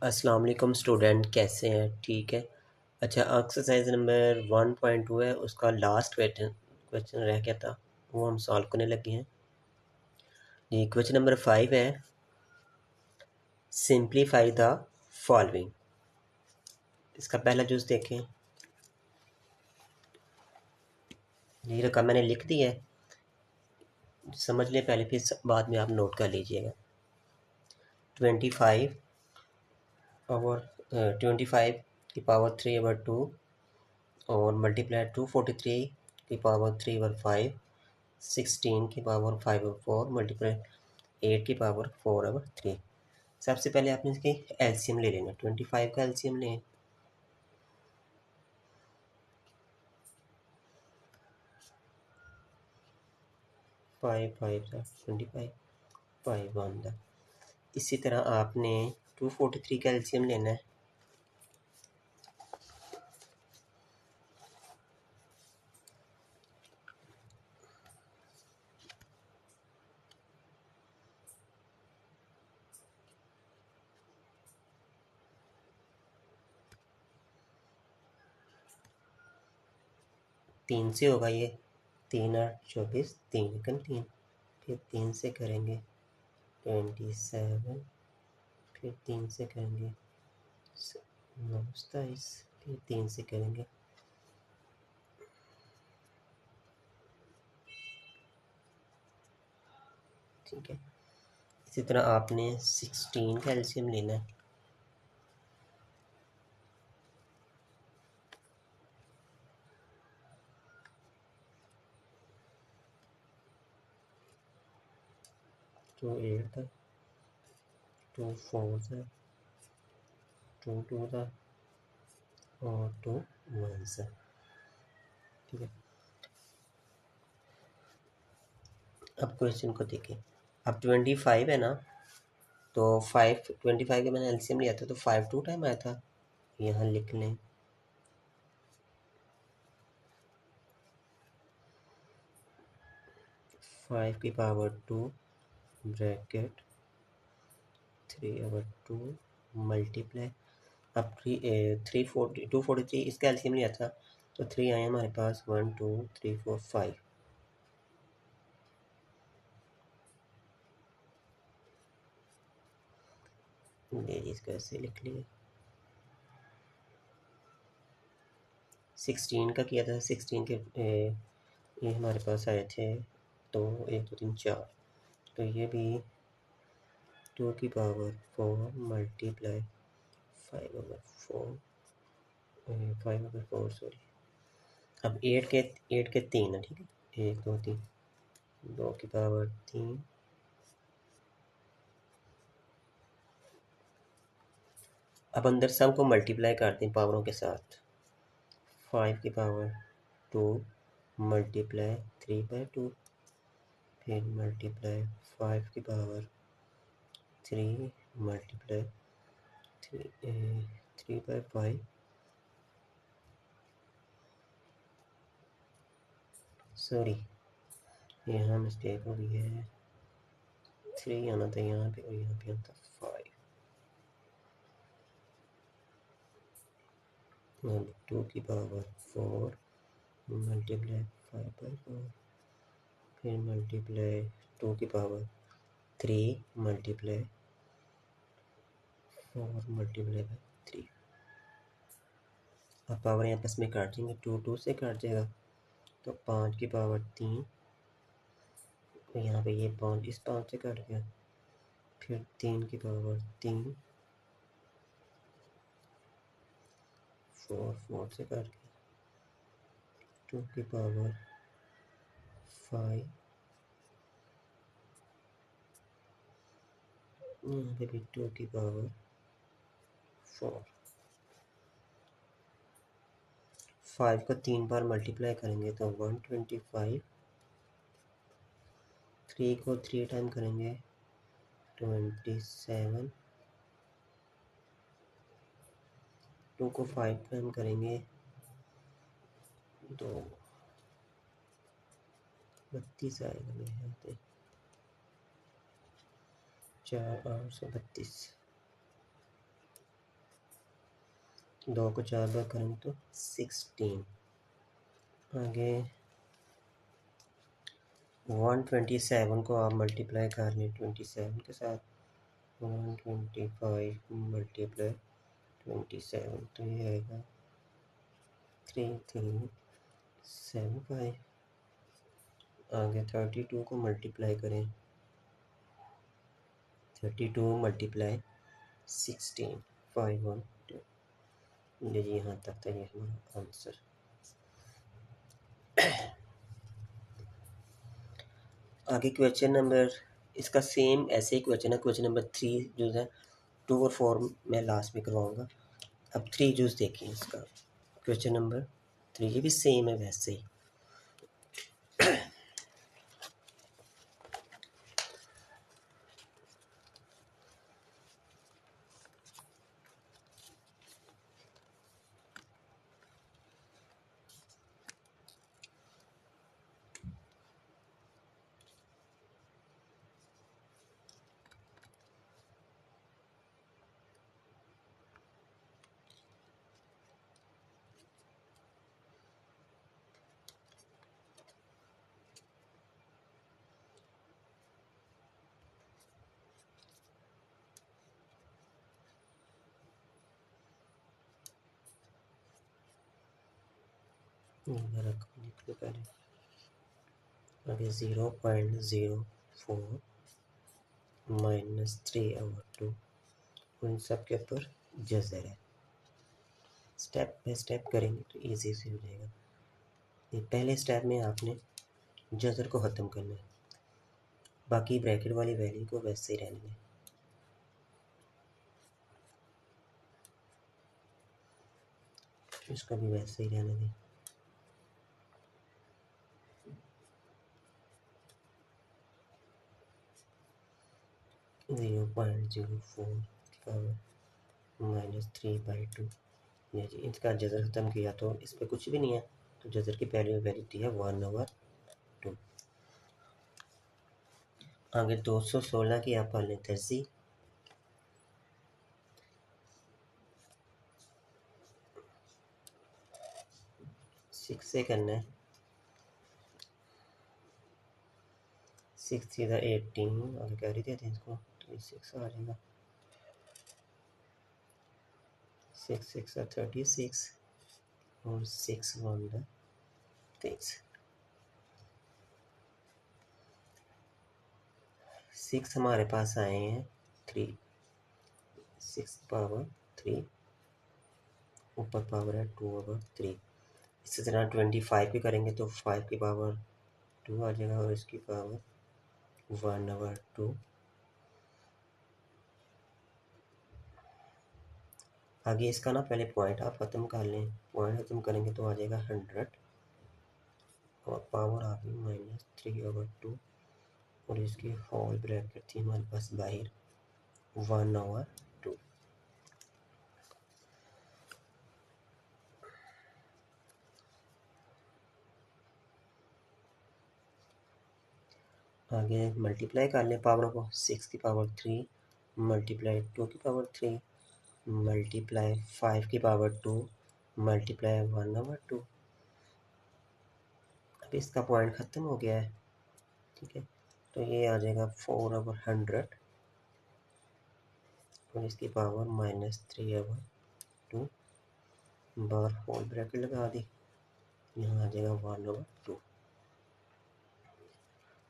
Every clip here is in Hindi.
अस्सलाम वालेकुम स्टूडेंट, कैसे हैं? ठीक है। अच्छा, एक्सरसाइज नंबर 1.2 है, उसका लास्ट क्वेश्चन रह गया था, वो हम सॉल्व करने लगे हैं। ये क्वेश्चन नंबर 5 है, सिंप्लीफाई द फॉलोइंग। इसका पहला जूस देखें। ये रकम मैंने लिख दी है, समझ लें पहले, फिर बाद में आप नोट कर लीजिएगा। 25 पावर 25 की पावर 3/2 और मल्टीप्लाई 243 की पावर 3/5, 16 की पावर 5/4 मल्टीप्लाई 8 की पावर 4/3। सबसे पहले आपने इसकी एलसीएम ले लेना। 25 का एलसीएम लें। 5 5 25, 5 1। इसी तरह आपने 243 का एलसीएम लेना है। 3 से होगा ये, 3 8 24, 3 एकम 3, फिर 3 से करेंगे 27, फिर 3 से करेंगे 27, फिर 3 से करेंगे ठीक है। इसी तरह आपने 16 का एलसीएम लेना है। 2 8 था, 2 4 था, 2 2 था और 2 1 था। ठीक है। अब क्वेश्चन को देखें। अब 25 है ना, तो 25 का मैंने एलसीएम लिया था, तो 5 2 टाइम आया था। यहाँ लिख लें। फाइव की पावर 2 ब्रैकेट 3/2 मल्टीप्लाई। अब 243 इसका एलसीएम लिया था, तो 3 आए हमारे पास, 1 2 3 4 5। इसको ऐसे लिख लिए। 16 का किया था, 16 के ये हमारे पास आए थे, तो 1 2 3 4, तो ये भी 2 की पावर 4 मल्टीप्लाई 5/4, 5/4 सॉरी। अब 8 के 3 है, ठीक है। 1 2 3, 2 की पावर 3। अब अंदर सम को मल्टीप्लाई करते हैं पावरों के साथ। 5 की पावर 2 मल्टीप्लाई 3/2, फिर मल्टीप्लाई 5 की पावर 3 मल्टीप्लाई 3/5, सॉरी यहाँ मिस्टेक हो गई है, 3 आना था यहाँ पे और यहाँ पे आता 5। 2 की पावर 4 मल्टीप्लाई 5/4, फिर मल्टीप्लाई 2 की पावर 3 मल्टीप्लाई 4 मल्टीप्लाई 3। अब पावर यहाँ आपस में काट देंगे, 2 2 से काट जाएगा, तो 5 की पावर 3, यहाँ पे ये 5 इस 5 से काट गया, फिर 3 की पावर 3, 4 4 से काट गया, 2 की पावर 5, यहाँ पे भी 2 की पावर 4। 5 को 3 बार मल्टीप्लाई करेंगे तो 125, 3 को 3 टाइम करेंगे 27, 2 को 5 टाइम करेंगे 2 32 आएगा मेरे यहाँ पे, 4 8 32। 2 को 4 बार करेंगे तो 16। आगे 127 को आप मल्टीप्लाई कर लें 27 के साथ, 125 मल्टीप्लाई 27 तो ये आएगा 3375। आगे 32 को मल्टीप्लाई करें, 32 मल्टीप्लाई 16 512। ये यहाँ तक था ये हमारा आंसर। आगे क्वेश्चन नंबर, इसका सेम ऐसे ही क्वेश्चन है, क्वेश्चन नंबर 3 जो है 2 और 4 मैं लास्ट में करवाऊँगा। अब 3 जूस देखिए इसका, क्वेश्चन नंबर 3 ये भी सेम है वैसे ही। पहले आगे 0.04 -3/2 उन सब के ऊपर जज़र है। स्टेप बाय स्टेप करेंगे तो इजी से हो जाएगा। ये पहले स्टेप में आपने जज़र को ख़त्म करना है, बाकी ब्रैकेट वाली वैल्यू को वैसे ही रहने दें। इसका भी वैसे ही रहने दें। -3/2 ये जी इसका जज़र ख़त्म किया तो इस पर कुछ भी नहीं है, तो जज़र की पहली वैल्यू है 1/2। आगे 216 की आप कर लें तर्जी, 6 से करना है, 6 3 18 आगे कैरी देते हैं इसको तो 6 आ जाएगा, 6 6 36 और 6 1 6 6 हमारे पास आए हैं 3, 6 पावर 3 ऊपर पावर है 2/3। इसी तरह 25 की करेंगे तो 5 की पावर 2 आ जाएगा और इसकी पावर 1/2। आगे इसका ना पहले पॉइंट आप ख़त्म कर लें, पॉइंट ख़त्म करेंगे तो आ जाएगा 100 और पावर आ गई -3/2 और इसकी होल ब्रैकेट थी हमारे पास बाहर 1/2। आगे मल्टीप्लाई कर लें पावरों को, 6 की पावर 3 मल्टीप्लाई 2 की पावर 3 मल्टीप्लाई 5 की पावर 2 मल्टीप्लाई 1/2। अब इसका पॉइंट ख़त्म हो गया है, ठीक है, तो ये आ जाएगा 4/100 और इसकी पावर -3/2 बार होल ब्रैकेट लगा दी, यहाँ आ जाएगा 1/2।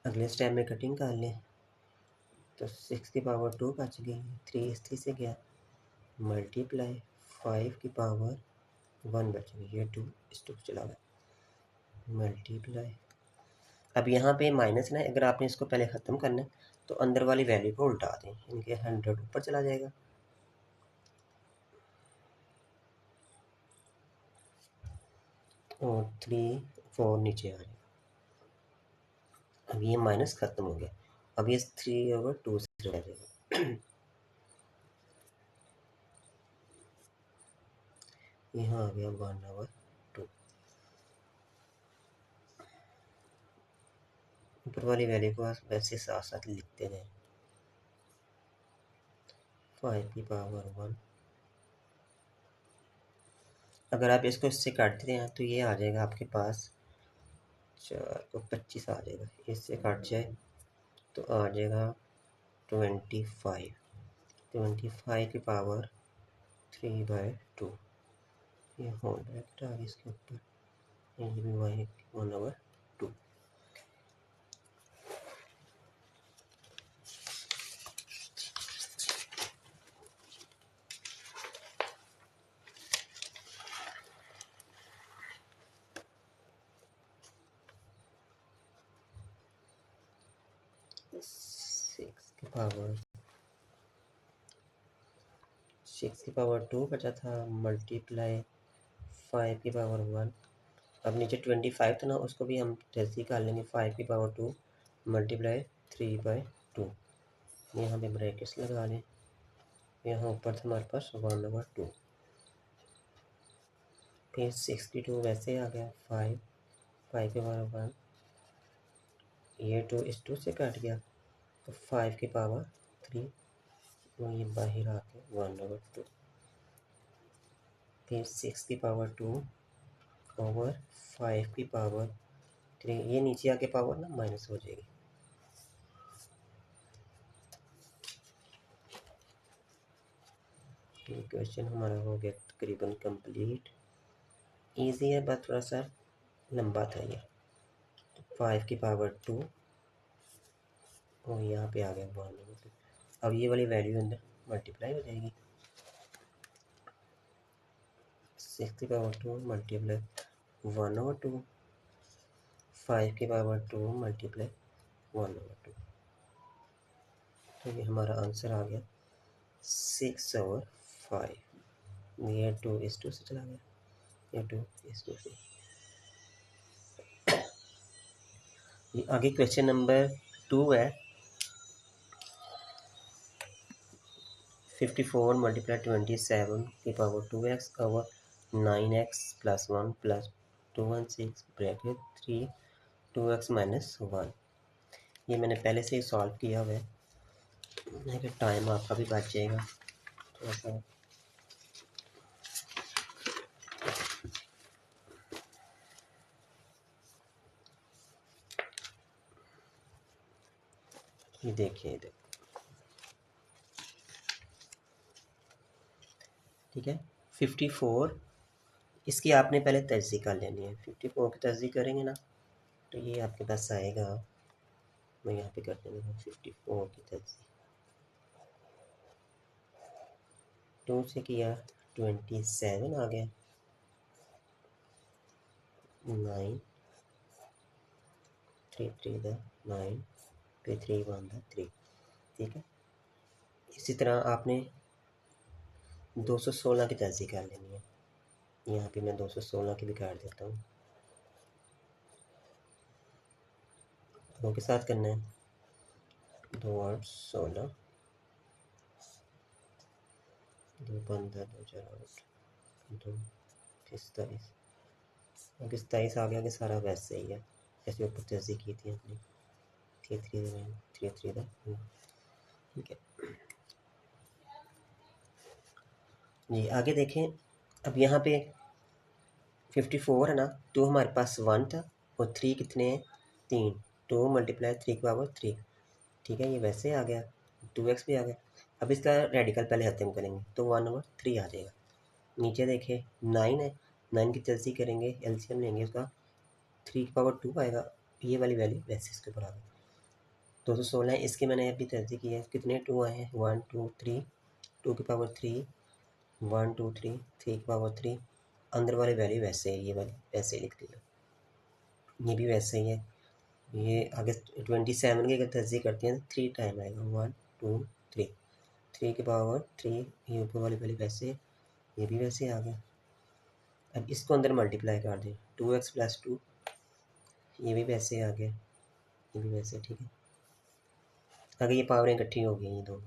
अगले स्टेप में कटिंग कर लें तो 6 की पावर 2 बच गई, 3 इस 3 से गया, मल्टीप्लाई 5 की पावर 1 बच गई, ये 2 इस 2 चला गया, मल्टीप्लाई। अब यहाँ पे माइनस ना, अगर आपने इसको पहले ख़त्म करना है तो अंदर वाली वैल्यू को उल्टा दें, यानी कि 100 ऊपर चला जाएगा और 3 4 नीचे आ जाएगा। अब ये माइनस ख़त्म हो गया, अब ये 3/2 से रह जाएगा। यहाँ आ गया 1/2। ऊपर वाली वैल्यू को वैसे साथ साथ लिखते रहें, 5 की पावर 1 अगर आप इसको इससे काटते हैं तो ये आ जाएगा आपके पास 4 को 25 आ जाएगा, इससे काट जाए तो आ जाएगा 25, 25 की पावर 3/2। ये होल ब्रैकेट आ गया इसके ऊपर, ये भी y 1/2। सिक्स की पावर 2 बचा था, मल्टीप्लाई 5 की पावर 1। अब नीचे 25 था ना, उसको भी हम जैसे ही कर लेंगे 5 की पावर 2 मल्टीप्लाई 3/2। यहाँ पे ब्रैकेट्स लगा लें, यहाँ ऊपर था हमारे पास 1/2। फिर 62 वैसे आ गया, 5 की पावर 1, ये 2 इस 2 से कट गया तो 5 की पावर 3, तो ये बाहर आके 1/2। फिर 6 की पावर 2 ओवर 5 की पावर 3, ये नीचे आके पावर ना माइनस हो जाएगी। ये क्वेश्चन हमारा हो गया तकरीबन कंप्लीट। इजी है, बस थोड़ा सा लंबा था ये। 5 की पावर 2 और यहाँ पे आ गया 1/2। अब ये वाली वैल्यू अंदर मल्टीप्लाई हो जाएगी। 6 की पावर 2 मल्टीप्लाई 1/2, 5 की पावर 2 मल्टीप्लाई 1/2। तो ये हमारा आंसर आ गया 6/5। ये 2 इस 2 से चला गया, ये 2 इस 2 से। ये आगे क्वेश्चन नंबर 2 है। 54 मल्टीप्लाई 27 की power 2x over 9x plus 1 plus 216 bracket 3 2x minus 1। ये मैंने पहले से ही सॉल्व किया हुआ है, लेकिन टाइम आपका भी बच जाएगा थोड़ा सा। ये देखिए इधर, ठीक है। 54 इसकी आपने पहले तर्जी कर लेनी है। 54 की तर्जी करेंगे ना तो ये आपके पास आएगा, मैं यहाँ पे कर देंगे 54 की तर्जी। 2 से किया 27 आ गया, 9 3 3 9 फिर 3 1 3, ठीक है। इसी तरह आपने 216 की तर्जी कर लेनी है। यहाँ पे मैं 216 की भी कर देता हूँ। दो के साथ करना है, 2 8 16, 2 15 2 4 8 2 27। क्योंकि 27 आ गया कि सारा वैसे ही है जैसे ऊपर तर्जी की थी अपनी। 3 3 3 3, ठीक है जी। आगे देखें, अब यहाँ पे 54 है ना, 2 हमारे पास 1 था और 3 कितने हैं, 3। 2 मल्टीप्लाई 3 की पावर 3, ठीक है। ये वैसे आ गया, 2x भी आ गया। अब इसका रेडिकल पहले खत्म करेंगे तो 1/3 आ जाएगा। नीचे देखें 9 है, 9 की तर्जी करेंगे, एलसीएम लेंगे उसका, 3 की पावर 2 आएगा। ये वाली वैल्यू वैसे इसके ऊपर आ गई। 216 है, इसकी मैंने अभी तर्जी की है। कितने 2 आए हैं, 1 2 3, 2 की पावर 3, 1 2 3, 3 की पावर 3। अंदर वाली वैल्यू वैसे है, ये वाली वैसे लिख दी, ये भी वैसे ही है। ये आगे 27 की अगर तर्जी करते हैं तो 3 टाइम आएगा, 1 2 3, 3 की पावर 3। ये ऊपर वाली वैल्यू वैसे, ये भी वैसे आ गया। अब इसको अंदर मल्टीप्लाई कर दें, 2x प्लस 2, ये भी वैसे आ गया, ये भी वैसे, ठीक है। अगर ये पावरें इकट्ठी हो गई, ये दो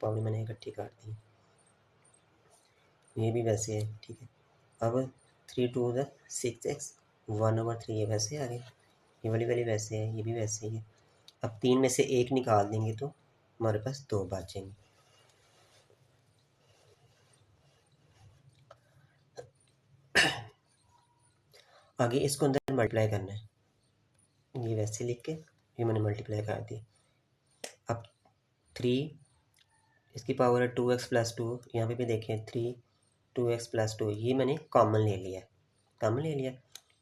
पावरें मैंने इकट्ठी कर दी, ये भी वैसे है, ठीक है। अब 3 2 6x 1/3, ये वैसे आ गया। ये वाली वैल्यू वैसे है, ये भी वैसे ही है। अब 3 में से 1 निकाल देंगे तो हमारे पास 2 बचेंगे। आगे इसको अंदर मल्टीप्लाई करना है, ये वैसे लिख के ये मैंने मल्टीप्लाई कर दी। अब 3 इसकी पावर है 2x + 2, यहाँ पे भी देखें 3 2x + 2, ये मैंने कॉमन ले लिया, कॉमन ले लिया,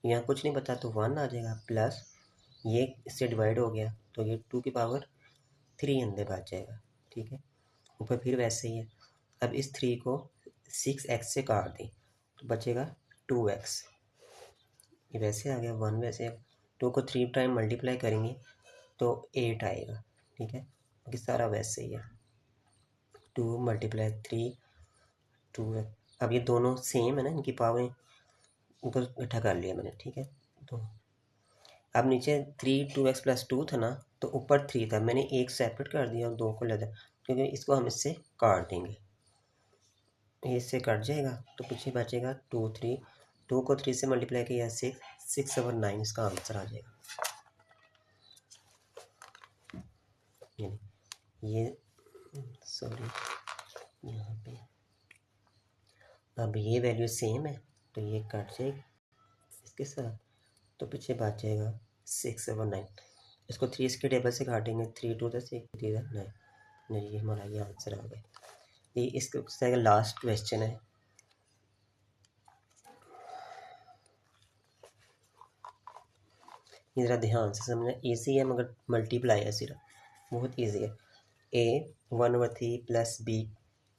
यहाँ कुछ नहीं बता तो 1 आ जाएगा, प्लस ये इससे डिवाइड हो गया तो ये 2 की पावर 3 अंदर बच जाएगा, ठीक है। ऊपर फिर वैसे ही है। अब इस 3 को 6x से काट दें तो बचेगा 2x, ये वैसे आ गया 1 वैसे। 2 को 3 टाइम मल्टीप्लाई करेंगे तो 8 आएगा, ठीक है, बाकी सारा वैसे ही है। 2 × 3 2। अब ये दोनों सेम है ना, इनकी पावर इनको इकट्ठा कर लिया मैंने, ठीक है। तो अब नीचे 3 2x + 2 था ना, तो ऊपर 3 था, मैंने एक सेपरेट कर दिया और 2 को ले दिया, क्योंकि इसको हम इससे काट देंगे, ये इससे कट जाएगा तो पीछे बचेगा 2 3, 2 को 3 से मल्टीप्लाई किया 6 6 और 9 इसका आंसर आ जाएगा। ये सॉरी यहाँ पे अब ये वैल्यू सेम है तो ये कट जाएगी इसके साथ, तो पीछे बच जाएगा 6 और 9। इसको 3 इसके टेबल से काटेंगे, 3 2 6 3 9, नहीं ये हमारा ये आंसर आ गया। ये इसका लास्ट क्वेश्चन है। ये ज़रा ध्यान से समझना, ईजी है मगर मल्टीप्लाई है सिर्फ, बहुत ईजी है। a 1/3 plus b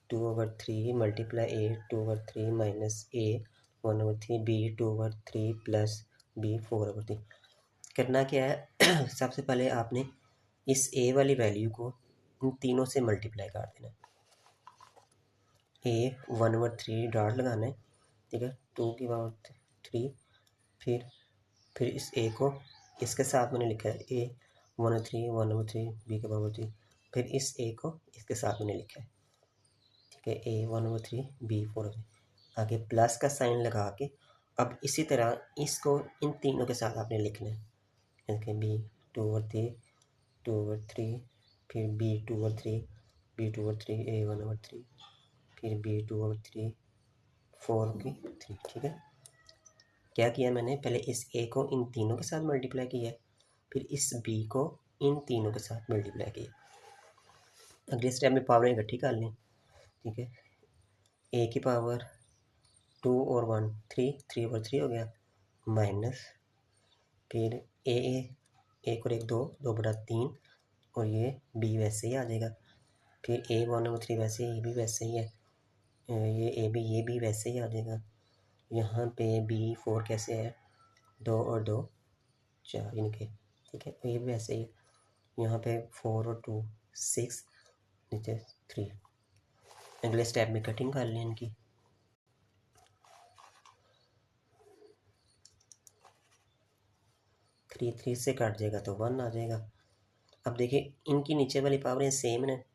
2/3 multiply a 2/3 minus a 1/3 b 2/3 plus b 4/3। करना क्या है सबसे पहले आपने इस a वाली वैल्यू को इन तीनों से मल्टीप्लाई कर देना। a 1/3 डॉट लगाना है, ठीक है, 2 की पावर 3, फिर इस a को इसके साथ मैंने लिखा है a 1/3 b की पावर 3, फिर इस a को इसके साथ मैंने लिखा है, ठीक है, a 1/3 b 4/3, आगे प्लस का साइन लगा के अब इसी तरह इसको इन तीनों के साथ आपने लिखना है, जैसे b 2/3 फिर b 2/3 a 1/3 फिर b 2/3 4/3, ठीक है। क्या किया मैंने, पहले इस a को इन तीनों के साथ मल्टीप्लाई किया, फिर इस b को इन तीनों के साथ मल्टीप्लाई किया। अगले स्टेप में पावर इकट्ठी कर लें, ठीक है, a की पावर 2 और 1 3 3/3 हो गया, माइनस फिर एक और एक 2 2/3 और ये b वैसे ही आ जाएगा, फिर a 1/3 वैसे ये भी वैसे ही है, ये भी वैसे ही आ जाएगा। यहाँ पे b 4 कैसे है, 2 और 2 4 इनके, ठीक है, ये भी वैसे ही, यहाँ पे 4 और 2 6 नीचे 3। अगले स्टेप में कटिंग कर लें इनकी, 3 3 से कट जाएगा तो 1 आ जाएगा। अब देखिए इनकी नीचे वाली पावरें सेम है,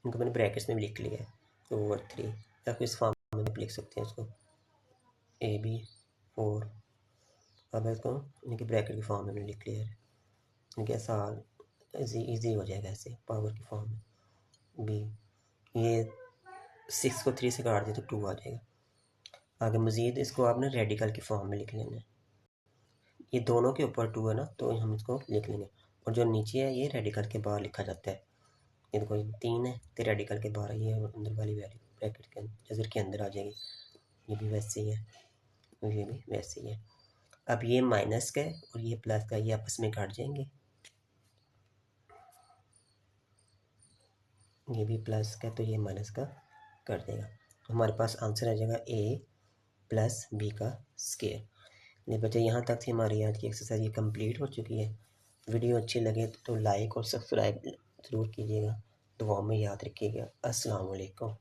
इनको मैंने ब्रैकेट्स में भी लिख लिया है 2/3, या फिर इस फॉर्म में भी लिख सकते हैं इसको ab 4। अब इसको इनके ब्रैकेट की फॉर्म में मैंने लिख लिया है, इनके आसान ईजी हो जाएगा ऐसे पावर की फॉर्म में। b ये 6 को 3 से काट दिया तो 2 आ जाएगा। आगे मज़ीद इसको आपने रेडिकल की फॉर्म में लिख लेना है, ये दोनों के ऊपर 2 है ना तो हम इसको लिख लेंगे, और जो नीचे है ये रेडिकल के बाहर लिखा जाता है। ये देखो 3 है तो रेडिकल के बाहर ये अंदर वाली वैल्यू ब्रैकेट के जजर के अंदर आ जाएगी, ये भी वैसे ही है और ये भी वैसे ही है। अब ये माइनस का है और ये प्लस का, ये आपस में काट जाएंगे, ये भी प्लस का तो ये माइनस का कट देगा, तो हमारे पास आंसर आ जाएगा a + b का स्क्वायर। ये बच्चे यहाँ तक थी हमारी आज की एक्सरसाइज, ये कंप्लीट हो चुकी है। वीडियो अच्छी लगे तो लाइक और सब्सक्राइब ज़रूर कीजिएगा, दुआओं में याद रखिएगा। अस्सलाम वालेकुम।